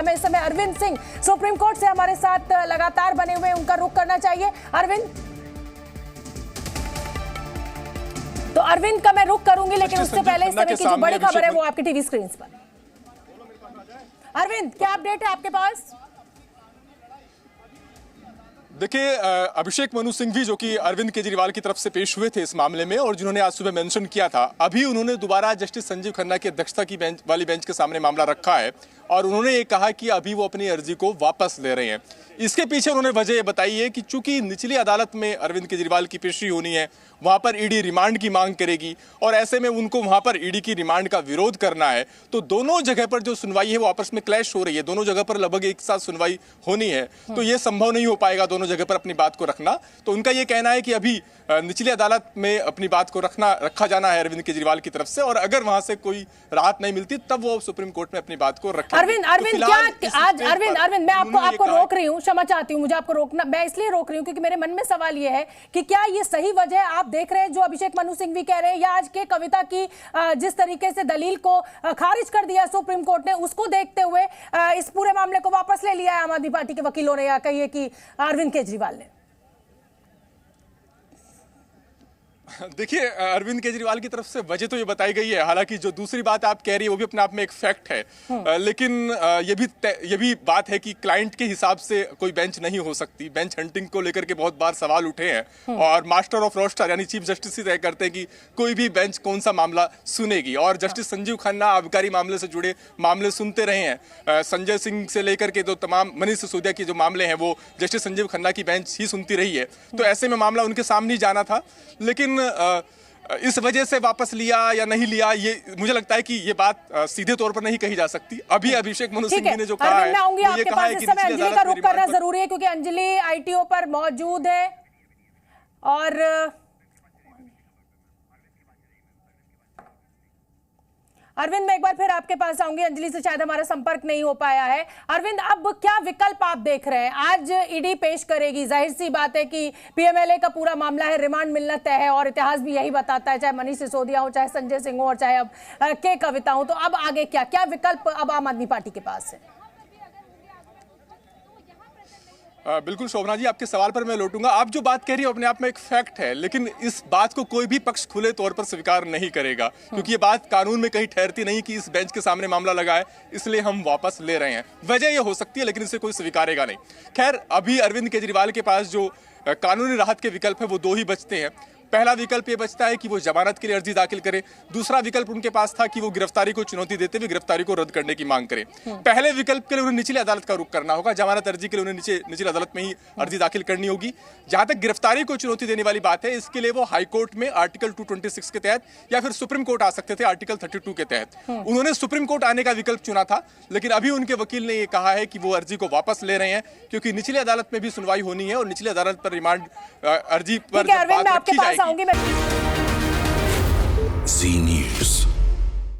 हमें इस समय अरविंद सिंह सुप्रीम कोर्ट से हमारे साथ लगातार बने हुए, उनका रुख करना चाहिए। अरविंद, तो अरविंद का मैं रुख करूंगी, लेकिन उससे पहले इस समय की जो बड़ी खबर है वो आपकी टीवी स्क्रीन पर। अरविंद, क्या अपडेट है आपके पास? देखिए, अभिषेक मनु सिंघवी जो कि अरविंद केजरीवाल की तरफ से पेश हुए थे इस मामले में, और जिन्होंने आज सुबह मेंशन किया था, अभी उन्होंने दोबारा जस्टिस संजीव खन्ना की अध्यक्षता की बेंच के सामने मामला रखा है और उन्होंने ये कहा कि अभी वो अपनी अर्जी को वापस ले रहे हैं। इसके पीछे उन्होंने वजह ये बताई है कि चूंकि निचली अदालत में अरविंद केजरीवाल की पेशी होनी है, वहां पर ईडी रिमांड की मांग करेगी और ऐसे में उनको वहां पर ईडी की रिमांड का विरोध करना है, तो दोनों जगह पर जो सुनवाई है वो आपस में क्लैश हो रही है। दोनों जगह पर लगभग एक साथ सुनवाई होनी है, तो ये संभव नहीं हो पाएगा दोनों जगह पर अपनी बात को रखना। तो उनका ये कहना है कि अभी निचली अदालत में अपनी बात को रखा जाना है अरविंद केजरीवाल की तरफ से, और अगर वहां से कोई राहत नहीं मिलती तब वो सुप्रीम कोर्ट में अपनी बात को रखेंगे। अरविंद, मैं आपको रोक रही हूँ, क्षमा चाहती हूँ, मुझे आपको रोकना, मैं इसलिए रोक रही हूँ क्योंकि मेरे मन में सवाल ये है कि क्या ये सही वजह है आप देख रहे हैं जो अभिषेक मनु सिंघवी कह रहे हैं, या आज के कविता की जिस तरीके से दलील को खारिज कर दिया सुप्रीम कोर्ट ने, उसको देखते हुए इस पूरे मामले को वापस ले लिया है आम आदमी पार्टी के वकीलों ने, या कहिए कि अरविंद केजरीवाल ने? देखिए, अरविंद केजरीवाल की तरफ से वजह तो ये बताई गई है, हालांकि जो दूसरी बात आप कह रही है वो भी अपने आप में एक फैक्ट है, लेकिन ये भी बात है कि क्लाइंट के हिसाब से कोई बेंच नहीं हो सकती। बेंच हंटिंग को लेकर के बहुत बार सवाल उठे हैं और मास्टर ऑफ रोस्टर यानी चीफ जस्टिस ही तय करते हैं कि कोई भी बेंच कौन सा मामला सुनेगी, और जस्टिस संजीव खन्ना आबकारी मामले से जुड़े मामले सुनते रहे हैं। संजय सिंह से लेकर के जो तमाम मनीष सिसोदिया के जो मामले हैं वो जस्टिस संजीव खन्ना की बेंच ही सुनती रही है, तो ऐसे में मामला उनके सामने ही जाना था। लेकिन इस वजह से वापस लिया या नहीं लिया, ये मुझे लगता है कि ये बात सीधे तौर पर नहीं कही जा सकती। अभी अभिषेक मनु सिंघवी ने जो कहा है, वो ये कहा है कि अंजलि का रुख करना जरूरी है क्योंकि अंजलि आईटीओ पर मौजूद है। और अरविंद, मैं एक बार फिर आपके पास आऊंगी, अंजलि से शायद हमारा संपर्क नहीं हो पाया है। अरविंद, अब क्या विकल्प आप देख रहे हैं? आज ईडी पेश करेगी, जाहिर सी बात है कि पीएमएलए का पूरा मामला है, रिमांड मिलना तय है, और इतिहास भी यही बताता है, चाहे मनीष सिसोदिया हो, चाहे संजय सिंह हो, और चाहे अब के कविता हो। तो अब आगे क्या विकल्प अब आम आदमी पार्टी के पास है? बिल्कुल शोभना जी, आपके सवाल पर मैं लौटूंगा। आप जो बात कह रही हो अपने आप में एक फैक्ट है, लेकिन इस बात को कोई भी पक्ष खुले तौर पर स्वीकार नहीं करेगा, क्योंकि ये बात कानून में कहीं ठहरती नहीं कि इस बेंच के सामने मामला लगा है इसलिए हम वापस ले रहे हैं। वजह ये हो सकती है, लेकिन इसे कोई स्वीकारेगा नहीं। खैर, अभी अरविंद केजरीवाल के पास जो कानूनी राहत के विकल्प है वो दो ही बचते हैं। पहला विकल्प ये बचता है कि वो जमानत के लिए अर्जी दाखिल करें। दूसरा विकल्प उनके पास था कि वो गिरफ्तारी को चुनौती देते हुए गिरफ्तारी को रद्द करने की मांग करें। पहले विकल्प के लिए उन्हें निचली अदालत का रुख करना होगा, जमानत अर्जी के लिए उन्हें निचली अदालत में ही अर्जी दाखिल करनी होगी। जहां तक गिरफ्तारी को चुनौती देने वाली बात है, इसके लिए वो हाईकोर्ट में आर्टिकल 226 के तहत या फिर सुप्रीम कोर्ट आ सकते थे आर्टिकल 32 के तहत। उन्होंने सुप्रीम कोर्ट आने का विकल्प चुना था, लेकिन अभी उनके वकील ने यह कहा है कि वो अर्जी को वापस ले रहे हैं क्योंकि निचली अदालत में भी सुनवाई होनी है और निचली अदालत पर रिमांड अर्जी पर आपके पास आऊंगी मैं। Zee